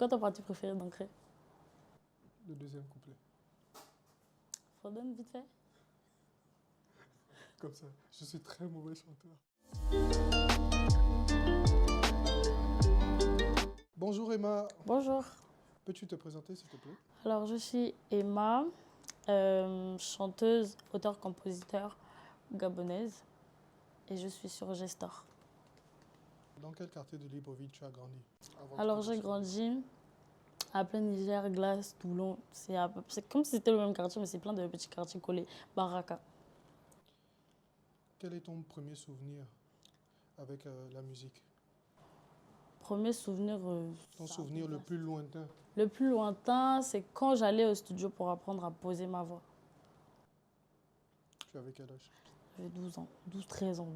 quoi ta partie préférée d'Ancré? Le deuxième couplet. Redonne vite fait. Comme ça, je suis très mauvais chanteur. Bonjour Emma, Bonjour. peux-tu te présenter s'il te plaît? Alors, je suis Emma, chanteuse, auteure-compositeur gabonaise et je suis sur Gestor. Dans quel quartier de Libreville tu as grandi? Alors, j'ai grandi à plein Niger, Glace, Toulon. C'est comme si c'était le même quartier, mais c'est plein de petits quartiers collés. Baraka. Quel est ton premier souvenir avec la musique? Premier souvenir. Ton souvenir le plus lointain? Le plus lointain, c'est quand j'allais au studio pour apprendre à poser ma voix. Tu avais quel âge? J'avais 12 ans, 12-13 ans.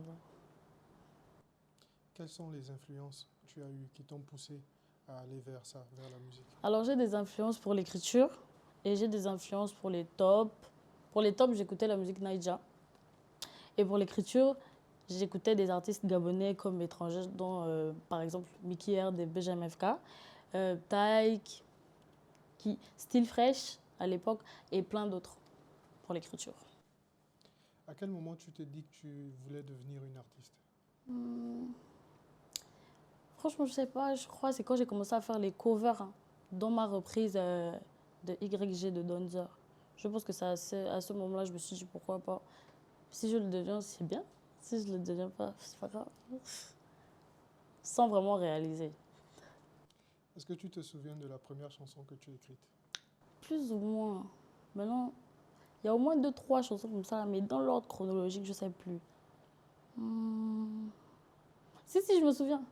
Quelles sont les influences que tu as eues qui t'ont poussé à aller vers ça, vers la musique? Alors, j'ai des influences pour l'écriture et j'ai des influences pour les tops. Pour les tops, j'écoutais la musique Naija. Et pour l'écriture, j'écoutais des artistes gabonais comme étrangers, dont par exemple Mickey R de Benjamin FK, Taïk, Style Fresh à l'époque et plein d'autres pour l'écriture. À quel moment tu t'es dit que tu voulais devenir une artiste? Franchement, je sais pas, je crois que c'est quand j'ai commencé à faire les covers dans ma reprise de YG de Donzer. Je pense que c'est à ce moment-là, je me suis dit pourquoi pas. Si je le deviens, c'est bien. Si je le deviens pas, c'est pas grave. Sans vraiment réaliser. Est-ce que tu te souviens de la première chanson que tu as écrite? Plus ou moins. Maintenant, il y a au moins 2-3 chansons comme ça, mais dans l'ordre chronologique, je sais plus. Si, je me souviens.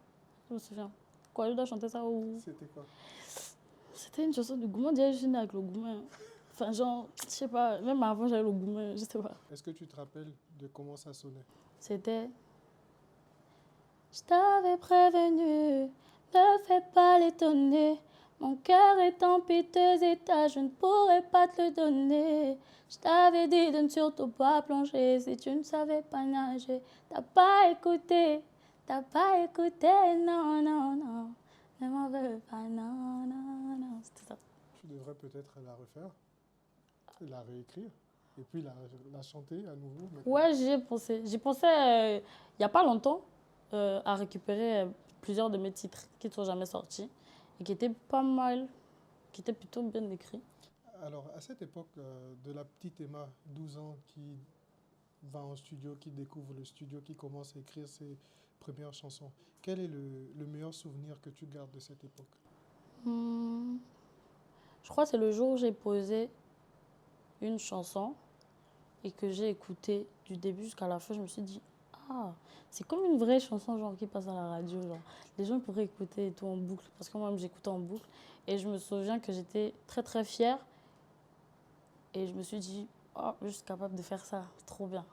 Je me souviens. Quoi, je dois chanter ça ou... C'était quoi? C'était une chanson de Gouma, déjà je suis née avec le Gouma. Enfin, genre, je sais pas, même avant j'avais le Gouma, je sais pas. Est-ce que tu te rappelles de comment ça sonnait? C'était... Je t'avais prévenu, ne fais pas l'étonner. Mon cœur est en piteux état, je ne pourrais pas te le donner. Je t'avais dit de ne surtout pas plonger si tu ne savais pas nager. T'as pas écouté, non, non, non. Ne m'en veux pas, non, non, non. C'était ça. Tu devrais peut-être la refaire, la réécrire, et puis la chanter à nouveau maintenant. Ouais, j'y ai pensé. J'y pensais il n'y a pas longtemps à récupérer plusieurs de mes titres qui ne sont jamais sortis et qui étaient pas mal, qui étaient plutôt bien écrits. Alors, à cette époque de la petite Emma, 12 ans, qui va en studio, qui découvre le studio, qui commence à écrire ses premières chansons, quel est le meilleur souvenir que tu gardes de cette époque? Je crois que c'est le jour où j'ai posé une chanson et que j'ai écouté du début jusqu'à la fin. Je me suis dit, ah, c'est comme une vraie chanson genre qui passe à la radio. Genre. Les gens pourraient écouter et tout en boucle, parce que moi-même j'écoutais en boucle. Et je me souviens que j'étais très très fière. Et je me suis dit, oh, je suis capable de faire ça, c'est trop bien.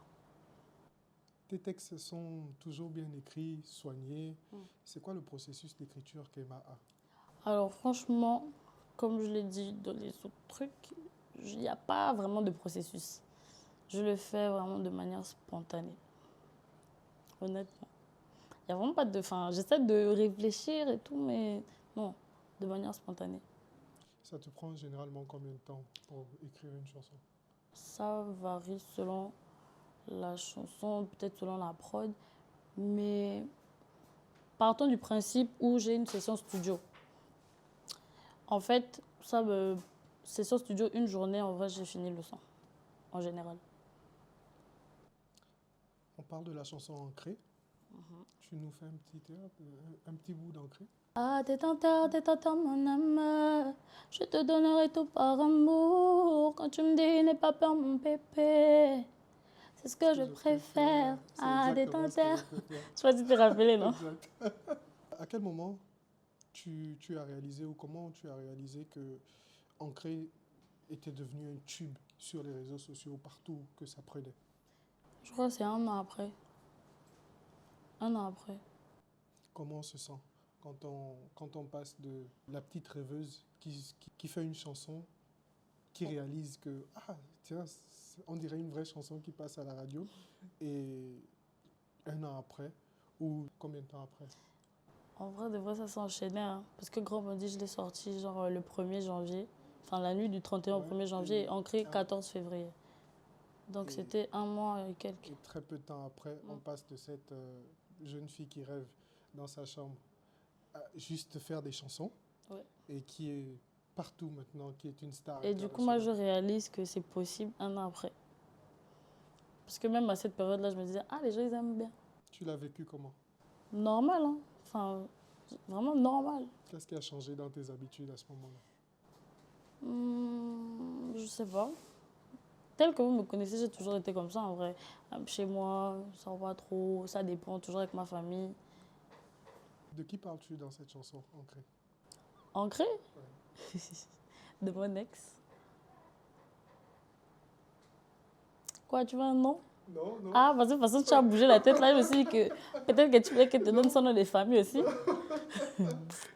Tes textes sont toujours bien écrits, soignés. C'est quoi le processus d'écriture qu'Emma a? Alors franchement, comme je l'ai dit dans les autres trucs, il n'y a pas vraiment de processus. Je le fais vraiment de manière spontanée. Honnêtement. Il n'y a vraiment pas de... Enfin, j'essaie de réfléchir et tout, mais non, de manière spontanée. Ça te prend généralement combien de temps pour écrire une chanson? Ça varie selon la chanson, peut-être selon la prod, mais partons du principe où j'ai une session studio. En fait, session studio, une journée, en vrai, j'ai fini le son, en général. On parle de la chanson Ancré. Tu nous fais un petit bout d'Ancré? Ah, t'es tenteur, mon âme. Je te donnerai tout par amour. Quand tu me dis, n'aie pas peur, mon pépé. C'est ce que je préfère. Ah, détenteur. Je sais pas si tu te rappelles, non? Exact. À quel moment tu as réalisé ou comment tu as réalisé que Ancré était devenu un tube sur les réseaux sociaux partout que ça prenait? Je crois que c'est un an après. Un an après. Comment on se sent quand on passe de la petite rêveuse qui fait une chanson, qui réalise que, ah, tiens, on dirait une vraie chanson qui passe à la radio, et un an après, ou combien de temps après? En vrai, de vrai, ça s'est enchaîné. Hein. Parce que Grand Bandit, je l'ai sorti genre le 1er janvier. Enfin, la nuit du 31 au Ouais, 1er janvier et ancré ah, 14 février. Donc, et, c'était un mois et quelques. et très peu de temps après, on Mm. passe de cette jeune fille qui rêve dans sa chambre à juste faire des chansons Ouais. et qui est partout maintenant, qui est une star Et du coup, moi, internationale. je réalise que c'est possible un an après. Parce que même à cette période-là, je me disais, ah, les gens, ils aiment bien. Tu l'as vécu comment? Normal, hein. Enfin, vraiment normal. Qu'est-ce qui a changé dans tes habitudes à ce moment-là? Je sais pas. Tel que vous me connaissez, j'ai toujours été comme ça en vrai. Chez moi, ça va trop, ça dépend, toujours avec ma famille. De qui parles-tu dans cette chanson, Ancré? Ancré Ouais. de mon ex. Quoi, tu veux un nom? Non, non. Ah, parce que de toute façon, tu as bougé la tête là, je me suis dit que peut-être que tu voulais qu'elle te donne son nom de famille aussi.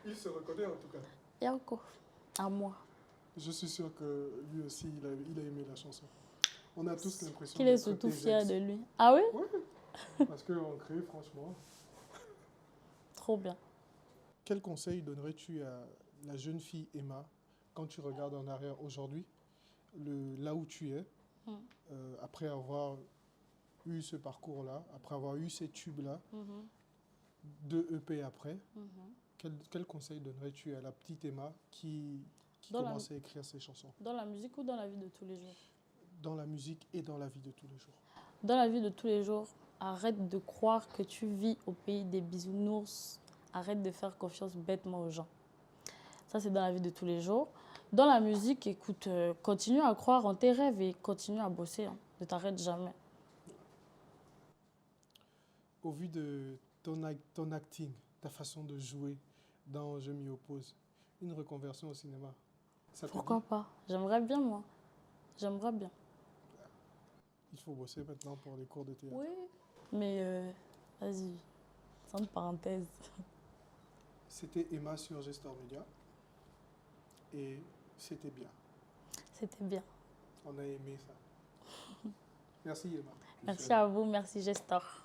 Il se reconnaît en tout cas. Et encore, à moi. Je suis sûr que lui aussi, il a aimé la chanson. On a tous l'impression Qu'il est d'être surtout tes fier ex. de lui. Ah oui? Oui, parce qu'Ancré, franchement. Trop bien. Quel conseil donnerais-tu à la jeune fille Emma quand tu regardes en arrière aujourd'hui, là où tu es, Mm. après avoir eu ce parcours-là, après avoir eu ces tubes-là, Mhm, 2 EP après, mhm. quel conseil donnerais-tu à la petite Emma qui Dans la, commence à écrire ses chansons, dans la musique ou dans la vie de tous les jours? dans la musique et dans la vie de tous les jours? Dans la vie de tous les jours, arrête de croire que tu vis au pays des bisounours. Arrête de faire confiance bêtement aux gens. Ça, c'est dans la vie de tous les jours. Dans la musique, écoute, continue à croire en tes rêves et continue à bosser. Hein. Ne t'arrête jamais. Au vu de ton acting, ta façon de jouer dans Je m'y oppose, une reconversion au cinéma, ça te dit? Pourquoi pas? J'aimerais bien, moi. J'aimerais bien. Il faut bosser maintenant pour les cours de théâtre. Oui. Mais, vas-y, sans une parenthèse. C'était Emma sur Gestor Media et c'était bien. C'était bien. On a aimé ça. Merci Emma. Merci à vous, merci Gestor.